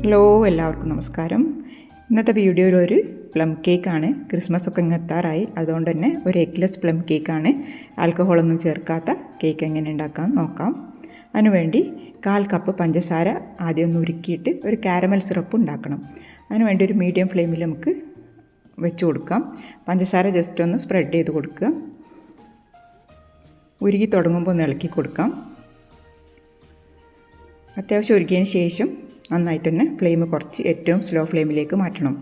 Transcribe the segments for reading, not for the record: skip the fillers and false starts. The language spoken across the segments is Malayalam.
ഹലോ, എല്ലാവർക്കും നമസ്കാരം. ഇന്നത്തെ വീഡിയോയിൽ ഒരു പ്ലം കേക്കാണ്. ക്രിസ്മസ് ഒക്കെ എത്താറായി, അതുകൊണ്ട് തന്നെ ഒരു എഗ്ലെസ് പ്ലം കേക്കാണ്. ആൽക്കഹോളൊന്നും ചേർക്കാത്ത കേക്ക് എങ്ങനെ ഉണ്ടാക്കാമെന്ന് നോക്കാം. അതിനുവേണ്ടി 1/4 കപ്പ് പഞ്ചസാര ആദ്യം ഒന്ന് ഉരുക്കിയിട്ട് ഒരു കാരമൽ സിറപ്പ് ഉണ്ടാക്കണം. അതിനുവേണ്ടി ഒരു മീഡിയം ഫ്ലെയിമിൽ നമുക്ക് വെച്ച് കൊടുക്കാം. പഞ്ചസാര ജസ്റ്റ് ഒന്ന് സ്പ്രെഡ് ചെയ്ത് കൊടുക്കുക. ഉരുകി തുടങ്ങുമ്പോൾ ഒന്ന് ഇളക്കി കൊടുക്കാം. അത്യാവശ്യം ഉരുകിയതിന് ശേഷം നന്നായിട്ട് തന്നെ ഫ്ലെയിം കുറച്ച് ഏറ്റവും സ്ലോ ഫ്ലെയിമിലേക്ക് മാറ്റണം.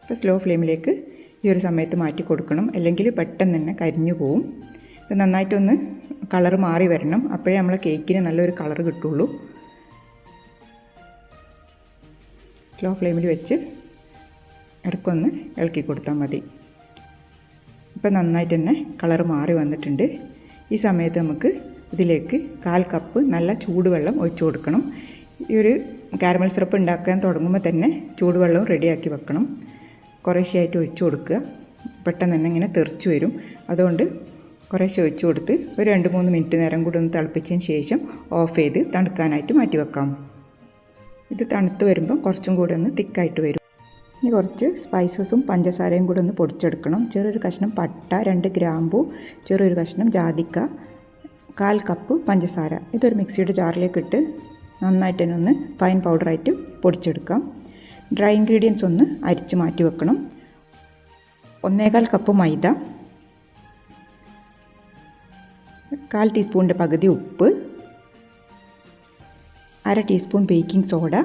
ഇപ്പോൾ സ്ലോ ഫ്ലെയിമിലേക്ക് ഈ ഒരു സമയത്ത് മാറ്റി കൊടുക്കണം, അല്ലെങ്കിൽ പെട്ടെന്ന് തന്നെ കരിഞ്ഞു പോവും. ഇത് നന്നായിട്ടൊന്ന് കളർ മാറി വരണം, അപ്പോഴേ നമ്മളെ കേക്കിന് നല്ലൊരു കളർ കിട്ടുള്ളൂ. സ്ലോ ഫ്ലെയിമിൽ വെച്ച് ഇടയ്ക്കൊന്ന് ഇളക്കി കൊടുത്താൽ മതി. ഇപ്പോൾ നന്നായിട്ട് തന്നെ കളർ മാറി വന്നിട്ടുണ്ട്. ഈ സമയത്ത് നമുക്ക് ഇതിലേക്ക് 1/4 കപ്പ് നല്ല ചൂടുവെള്ളം ഒഴിച്ചു കൊടുക്കണം. ഈ ഒരു കാരമൽ സിറപ്പ് ഉണ്ടാക്കാൻ തുടങ്ങുമ്പോൾ തന്നെ ചൂടുവെള്ളം റെഡിയാക്കി വെക്കണം. കുറേശ്ശെയായിട്ട് ഒഴിച്ചു കൊടുക്കുക, പെട്ടെന്ന് തന്നെ ഇങ്ങനെ തെറിച്ച് വരും. അതുകൊണ്ട് കുറേശ്ശെ ഒഴിച്ചു കൊടുത്ത് ഒരു 2-3 മിനിറ്റ് നേരം കൂടി ഒന്ന് തിളപ്പിച്ചതിന് ശേഷം ഓഫ് ചെയ്ത് തണുക്കാനായിട്ട് മാറ്റി വെക്കാം. ഇത് തണുത്ത് വരുമ്പോൾ കുറച്ചും കൂടി ഒന്ന് തിക്കായിട്ട് വരും. ഇനി കുറച്ച് സ്പൈസസും പഞ്ചസാരയും കൂടി ഒന്ന് പൊടിച്ചെടുക്കണം. ചെറിയൊരു കഷ്ണം പട്ട, 2 ഗ്രാമ്പു, ചെറിയൊരു കഷ്ണം ജാതിക്ക, 1/4 കപ്പ് പഞ്ചസാര. ഇതൊരു മിക്സിയുടെ ജാറിലേക്ക് ഇട്ട് നന്നായിട്ട് തന്നെ ഒന്ന് ഫൈൻ പൗഡറായിട്ട് പൊടിച്ചെടുക്കാം. ഡ്രൈ ഇൻഗ്രീഡിയൻസ് ഒന്ന് അരിച്ച് മാറ്റി വെക്കണം. 1/4 കപ്പ് മൈദ, 1/4 ടീസ്പൂണിൻ്റെ പകുതി ഉപ്പ്, 1/2 teaspoon baking soda,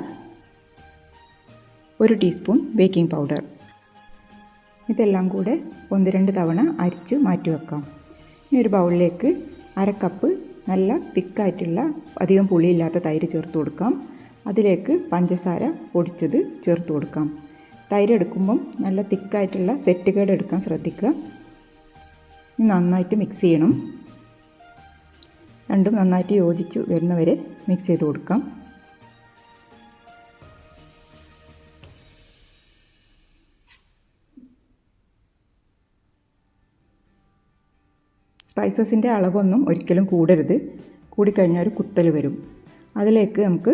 1 teaspoon baking powder. ഇതെല്ലാം കൂടെ 1-2 തവണ അരിച്ച് മാറ്റി വെക്കാം. ഇനി ഒരു ബൗളിലേക്ക് 1/2 കപ്പ് നല്ല തിക്കായിട്ടുള്ള അധികം പുളിയില്ലാത്ത തൈര് ചേർത്ത് കൊടുക്കാം. അതിലേക്ക് പഞ്ചസാര പൊടിച്ചത് ചേർത്ത് കൊടുക്കാം. തൈര് എടുക്കുമ്പം നല്ല തിക്കായിട്ടുള്ള സെറ്റ് കേട് എടുക്കാൻ ശ്രദ്ധിക്കുക. നന്നായിട്ട് മിക്സ് ചെയ്യണം. രണ്ടും നന്നായിട്ട് യോജിച്ച് വരുന്നവരെ മിക്സ് ചെയ്ത് കൊടുക്കാം. സ്പൈസസിൻ്റെ അളവൊന്നും ഒരിക്കലും കൂടരുത്. കൂടിക്കഴിഞ്ഞാൽ ഒരു കുത്തൽ വരും. അതിലേക്ക് നമുക്ക്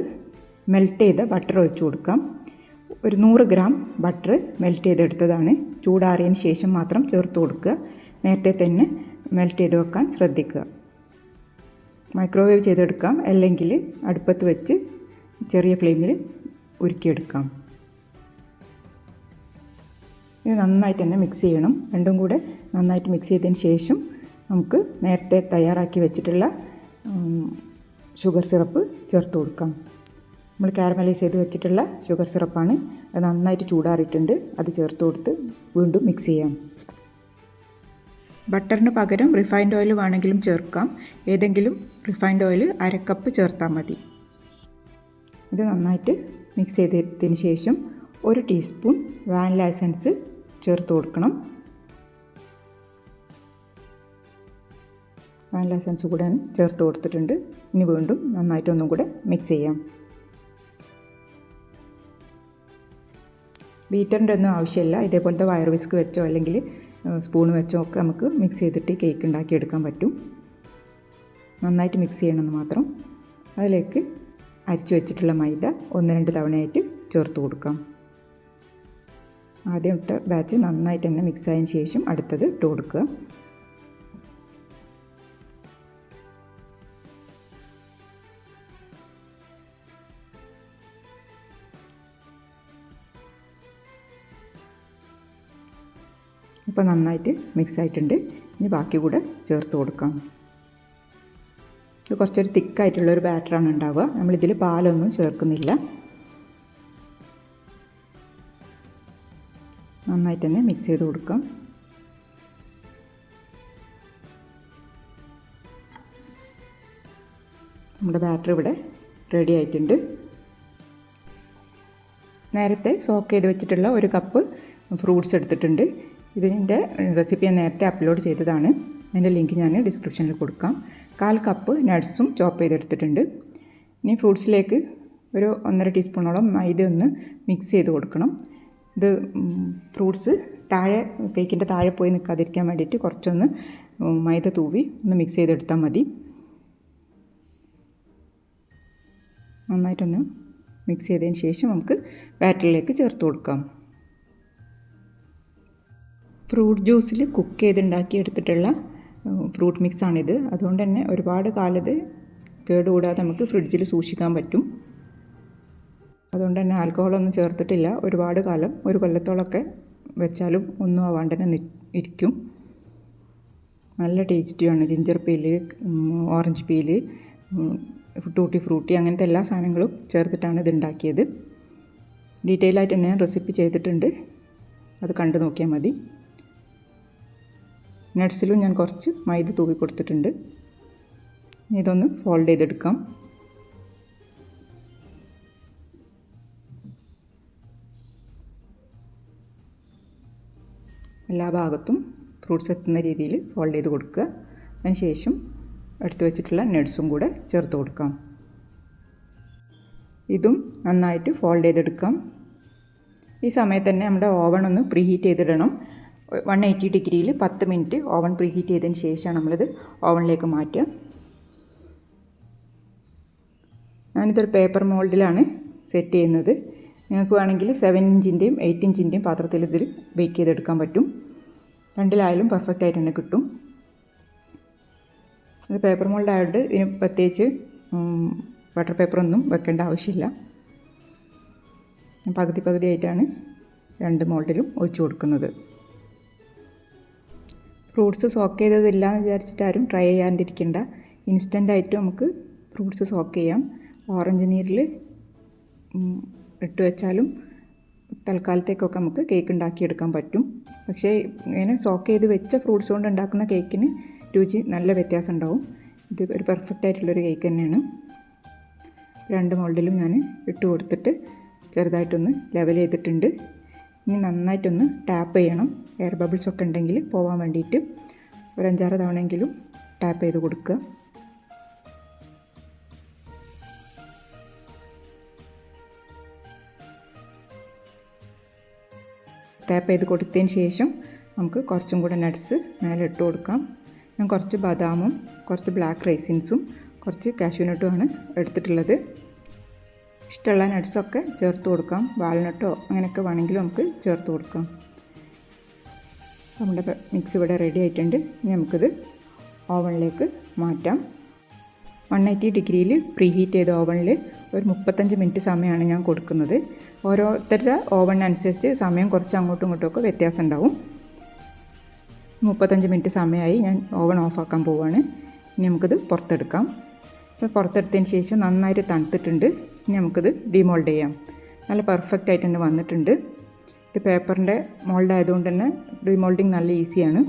മെൽറ്റ് ചെയ്ത ബട്ടർ ഒഴിച്ചു കൊടുക്കാം. ഒരു 100 ഗ്രാം ബട്ടർ മെൽറ്റ് ചെയ്തെടുത്തതാണ്. ചൂടാറിയതിന് ശേഷം മാത്രം ചേർത്ത് കൊടുക്കുക. നേരത്തെ തന്നെ മെൽറ്റ് ചെയ്ത് വെക്കാൻ ശ്രദ്ധിക്കുക. മൈക്രോവേവ് ചെയ്തെടുക്കാം, അല്ലെങ്കിൽ അടുപ്പത്ത് വെച്ച് ചെറിയ ഫ്ലെയിമിൽ ഉരുക്കിയെടുക്കാം. ഇത് നന്നായിട്ട് തന്നെ മിക്സ് ചെയ്യണം. രണ്ടും കൂടെ നന്നായിട്ട് മിക്സ് ചെയ്തതിന് ശേഷം നമുക്ക് നേരത്തെ തയ്യാറാക്കി വെച്ചിട്ടുള്ള ഷുഗർ സിറപ്പ് ചേർത്ത് കൊടുക്കാം. നമ്മൾ കാരമലൈസ് ചെയ്ത് വെച്ചിട്ടുള്ള ഷുഗർ സിറപ്പാണ്. അത് നന്നായിട്ട് ചൂടാറിയിട്ടുണ്ട്. അത് ചേർത്ത് കൊടുത്ത് വീണ്ടും മിക്സ് ചെയ്യാം. ബട്ടറിന് പകരം റിഫൈൻഡ് ഓയിൽ വേണമെങ്കിലും ചേർക്കാം. ഏതെങ്കിലും റിഫൈൻഡ് ഓയിൽ 1/2 കപ്പ് ചേർത്താൽ മതി. ഇത് നന്നായിട്ട് മിക്സ് ചെയ്തതിന് ശേഷം 1 ടീസ്പൂൺ വാനില എസൻസ് ചേർത്ത് കൊടുക്കണം. വാനില എസൻസ് കൂടെ ചേർത്ത് കൊടുത്തിട്ടുണ്ട്. ഇനി വീണ്ടും നന്നായിട്ട് ഒന്നും കൂടെ മിക്സ് ചെയ്യാം. ബീറ്ററിൻ്റെ ഒന്നും ആവശ്യമില്ല. ഇതേപോലത്തെ വയർ വിസ്ക് വെച്ചോ അല്ലെങ്കിൽ സ്പൂൺ വെച്ചോ ഒക്കെ നമുക്ക് മിക്സ് ചെയ്തിട്ട് കേക്ക് ഉണ്ടാക്കിയെടുക്കാൻ പറ്റും. നന്നായിട്ട് മിക്സ് ചെയ്യണമെന്ന് മാത്രം. അതിലേക്ക് അരിച്ച് വെച്ചിട്ടുള്ള മൈദ 1-2 തവണയായിട്ട് ചേർത്ത് കൊടുക്കാം. ആദ്യം ഇട്ട ബാച്ച് നന്നായിട്ട് തന്നെ മിക്സ് ആയതിന് ശേഷം അടുത്തത് ഇട്ട് കൊടുക്കുക. ഇപ്പോൾ നന്നായിട്ട് മിക്സ് ആയിട്ടുണ്ട്. ഇനി ബാക്കി കൂടെ ചേർത്ത് കൊടുക്കാം. ഇത് കുറച്ചൊരു തിക്കായിട്ടുള്ളൊരു ബാറ്ററാണ് ഉണ്ടാവുക. നമ്മളിതിൽ പാലൊന്നും ചേർക്കുന്നില്ല. നന്നായിട്ട് തന്നെ മിക്സ് ചെയ്ത് കൊടുക്കാം. നമ്മുടെ ബാറ്റർ ഇവിടെ റെഡി ആയിട്ടുണ്ട്. നേരത്തെ സോക്ക് ചെയ്ത് വെച്ചിട്ടുള്ള 1 കപ്പ് ഫ്രൂട്ട്സ് എടുത്തിട്ടുണ്ട്. ഇതിൻ്റെ റെസിപ്പി ഞാൻ നേരത്തെ അപ്ലോഡ് ചെയ്തതാണ്. അതിൻ്റെ ലിങ്ക് ഞാൻ ഡിസ്ക്രിപ്ഷനിൽ കൊടുക്കാം. 1/4 കപ്പ് നട്ട്സും ചോപ്പ് ചെയ്തെടുത്തിട്ടുണ്ട്. ഇനി ഫ്രൂട്ട്സിലേക്ക് ഒരു 1.5 ടീസ്പൂണോളം മൈദ ഒന്ന് മിക്സ് ചെയ്ത് കൊടുക്കണം. ഇത് ഫ്രൂട്ട്സ് കേക്കിൻ്റെ താഴെ പോയി നിൽക്കാതിരിക്കാൻ വേണ്ടിയിട്ട് കുറച്ചൊന്ന് മൈദ തൂവി ഒന്ന് മിക്സ് ചെയ്തെടുത്താൽ മതി. നന്നായിട്ടൊന്ന് മിക്സ് ചെയ്തതിന് ശേഷം നമുക്ക് ബാറ്ററിലേക്ക് ചേർത്ത് കൊടുക്കാം. ഫ്രൂട്ട് ജ്യൂസിൽ കുക്ക് ചെയ്തുണ്ടാക്കിയെടുത്തിട്ടുള്ള ഫ്രൂട്ട് മിക്സാണിത്. അതുകൊണ്ട് തന്നെ ഒരുപാട് കാലത്ത് കേടുകൂടാതെ നമുക്ക് ഫ്രിഡ്ജിൽ സൂക്ഷിക്കാൻ പറ്റും. അതുകൊണ്ട് തന്നെ ആൽക്കഹോളൊന്നും ചേർത്തിട്ടില്ല. ഒരുപാട് കാലം, ഒരു കൊല്ലത്തോളമൊക്കെ വെച്ചാലും ഒന്നും ആവാണ്ട് തന്നെ ഇരിക്കും. നല്ല ടേസ്റ്റിയാണ്. Ginger peel, orange peel, tutti Frooti അങ്ങനത്തെ എല്ലാ സാധനങ്ങളും ചേർത്തിട്ടാണ് ഇത് ഉണ്ടാക്കിയത്. ഡീറ്റെയിൽ ആയിട്ട് തന്നെ ഞാൻ റെസിപ്പി ചെയ്തിട്ടുണ്ട്, അത് കണ്ടു നോക്കിയാൽ മതി. നട്ട്സിലും ഞാൻ കുറച്ച് മൈദ തൂവി കൊടുത്തിട്ടുണ്ട്. ഇതൊന്ന് ഫോൾഡ് ചെയ്തെടുക്കാം. എല്ലാ ഭാഗത്തും ഫ്രൂട്ട്സ് എത്തുന്ന രീതിയിൽ ഫോൾഡ് ചെയ്ത് കൊടുക്കുക. അതിന് ശേഷം എടുത്തു വെച്ചിട്ടുള്ള നട്ട്സും കൂടെ ചേർത്ത് കൊടുക്കാം. ഇതും നന്നായിട്ട് ഫോൾഡ് ചെയ്തെടുക്കാം. ഈ സമയത്ത് തന്നെ നമ്മുടെ ഓവൺ ഒന്ന് പ്രീഹീറ്റ് ചെയ്തിടണം. 180 ഡിഗ്രിയിൽ 10 മിനിറ്റ് ഓവൺ പ്രീഹീറ്റ് ചെയ്തതിന് ശേഷമാണ് നമ്മളിത് ഓവണിലേക്ക് മാറ്റുക. ഞാനിതൊരു പേപ്പർ മോൾഡിലാണ് സെറ്റ് ചെയ്യുന്നത്. നിങ്ങൾക്ക് വേണമെങ്കിൽ 7 ഇഞ്ചിൻ്റെയും 8 ഇഞ്ചിൻ്റെയും പാത്രത്തിൽ ഇതിൽ ബേക്ക് ചെയ്തെടുക്കാൻ പറ്റും. രണ്ടിലായാലും പെർഫെക്റ്റ് ആയിട്ട് തന്നെ കിട്ടും. ഇത് പേപ്പർ മോൾഡ് ആയതുകൊണ്ട് ഇതിന് പ്രത്യേകിച്ച് ബട്ടർ പേപ്പറൊന്നും വെക്കേണ്ട ആവശ്യമില്ല. പകുതി ആയിട്ടാണ് 2 മോൾഡിലും ഒഴിച്ചു കൊടുക്കുന്നത്. ഫ്രൂട്ട്സ് സോക്ക് ചെയ്തതില്ല എന്ന് വിചാരിച്ചിട്ട് ആരും ട്രൈ ചെയ്യാണ്ടിരിക്കേണ്ട. ഇൻസ്റ്റൻ്റായിട്ട് നമുക്ക് ഫ്രൂട്ട്സ് സോക്ക് ചെയ്യാം. ഓറഞ്ച് നീരിൽ ഇട്ട് വെച്ചാലും തൽക്കാലത്തേക്കൊക്കെ നമുക്ക് കേക്ക് ഉണ്ടാക്കിയെടുക്കാൻ പറ്റും. പക്ഷേ ഇങ്ങനെ സോക്ക് ചെയ്ത് വെച്ച ഫ്രൂട്ട്സ് കൊണ്ട് ഉണ്ടാക്കുന്ന കേക്കിന് രുചി നല്ല വ്യത്യാസം ഉണ്ടാവും. ഇത് ഒരു പെർഫെക്റ്റ് ആയിട്ടുള്ളൊരു കേക്ക് തന്നെയാണ്. 2 മോൾഡിലും ഞാൻ ഇട്ട് കൊടുത്തിട്ട് ചെറുതായിട്ടൊന്ന് ലെവൽ ചെയ്തിട്ടുണ്ട്. ഇനി നന്നായിട്ടൊന്ന് ടാപ്പ് ചെയ്യണം. എയർ ബബിൾസ് ഒക്കെ ഉണ്ടെങ്കിൽ പോകാൻ വേണ്ടിയിട്ട് ഒരു 5-6 തവണയെങ്കിലും ടാപ്പ് ചെയ്ത് കൊടുക്കുക. ടാപ്പ് ചെയ്ത് കൊടുത്തതിന് ശേഷം നമുക്ക് കുറച്ചും കൂടെ നട്ട്സ് മേലെ ഇട്ട് കൊടുക്കാം. ഞാൻ കുറച്ച് ബദാമും കുറച്ച് ബ്ലാക്ക് റൈസിൻസും കുറച്ച് കാഷ്യൂനട്ടുമാണ് എടുത്തിട്ടുള്ളത്. ഇഷ്ടമുള്ള നട്ട്സൊക്കെ ചേർത്ത് കൊടുക്കാം. വാൾനട്ടോ അങ്ങനെയൊക്കെ വേണമെങ്കിലും നമുക്ക് ചേർത്ത് കൊടുക്കാം. നമ്മുടെ മിക്സ് ഇവിടെ റെഡി ആയിട്ടുണ്ട്. ഇനി നമുക്കിത് ഓവണിലേക്ക് മാറ്റാം. 180 ഡിഗ്രിയിൽ പ്രീഹീറ്റ് ചെയ്ത ഓവണിൽ ഒരു 35 മിനിറ്റ് സമയമാണ് ഞാൻ കൊടുക്കുന്നത്. ഓരോരുത്തരുടെ ഓവണിനനുസരിച്ച് സമയം കുറച്ച് അങ്ങോട്ടും ഇങ്ങോട്ടുമൊക്കെ വ്യത്യാസം ഉണ്ടാവും. 35 മിനിറ്റ് സമയമായി. ഞാൻ ഓവൺ ഓഫാക്കാൻ പോവുകയാണ്. ഇനി നമുക്കിത് പുറത്തെടുക്കാം. അപ്പോൾ പുറത്തെടുത്തതിന് ശേഷം നന്നായിട്ട് തണുത്തിട്ടുണ്ട്. ഇനി നമുക്കിത് ഡിമോൾഡ് ചെയ്യാം. നല്ല പെർഫെക്റ്റ് ആയിട്ട് തന്നെ വന്നിട്ടുണ്ട്. ഇത് പേപ്പറിൻ്റെ മോൾഡ് ആയതുകൊണ്ട് തന്നെ ഡിമോൾഡിങ് നല്ല ഈസിയാണ്.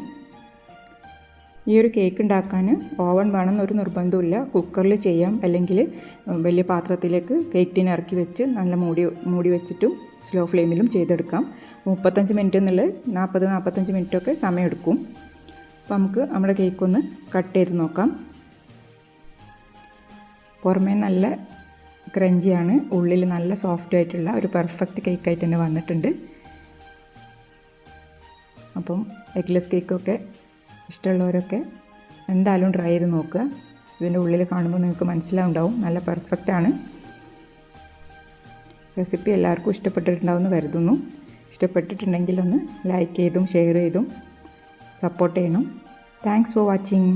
ഈ ഒരു കേക്ക് ഉണ്ടാക്കാൻ ഓവൺ വേണമെന്നൊരു നിർബന്ധമില്ല. കുക്കറിൽ ചെയ്യാം, അല്ലെങ്കിൽ വലിയ പാത്രത്തിലേക്ക് കേക്ക് ടിൻ ഇറക്കി വെച്ച് നല്ല മൂടി വെച്ചിട്ടും സ്ലോ ഫ്ലെയിമിലും ചെയ്തെടുക്കാം. 35 മിനിറ്റ് എന്നുള്ളത് 40-45 മിനിറ്റൊക്കെ സമയമെടുക്കും. അപ്പോൾ നമുക്ക് നമ്മുടെ കേക്കൊന്ന് കട്ട് ചെയ്ത് നോക്കാം. പുറമേ നല്ല ക്രഞ്ചിയാണ്, ഉള്ളിൽ നല്ല സോഫ്റ്റ് ആയിട്ടുള്ള ഒരു പെർഫെക്റ്റ് കേക്കായിട്ട് തന്നെ വന്നിട്ടുണ്ട്. അപ്പം എഗ്ലെസ് കേക്കൊക്കെ ഇഷ്ടമുള്ളവരൊക്കെ എന്തായാലും ട്രൈ ചെയ്ത് നോക്കുക. ഇതിൻ്റെ ഉള്ളിൽ കാണുമ്പോൾ നിങ്ങൾക്ക് മനസ്സിലാവുണ്ടാവും, നല്ല പെർഫെക്റ്റാണ്. റെസിപ്പി എല്ലാവർക്കും ഇഷ്ടപ്പെട്ടിട്ടുണ്ടാവുമെന്ന് കരുതുന്നു. ഇഷ്ടപ്പെട്ടിട്ടുണ്ടെങ്കിൽ ഒന്ന് ലൈക്ക് ചെയ്തും ഷെയർ ചെയ്തും സപ്പോർട്ട് ചെയ്യണം. Thanks for watching.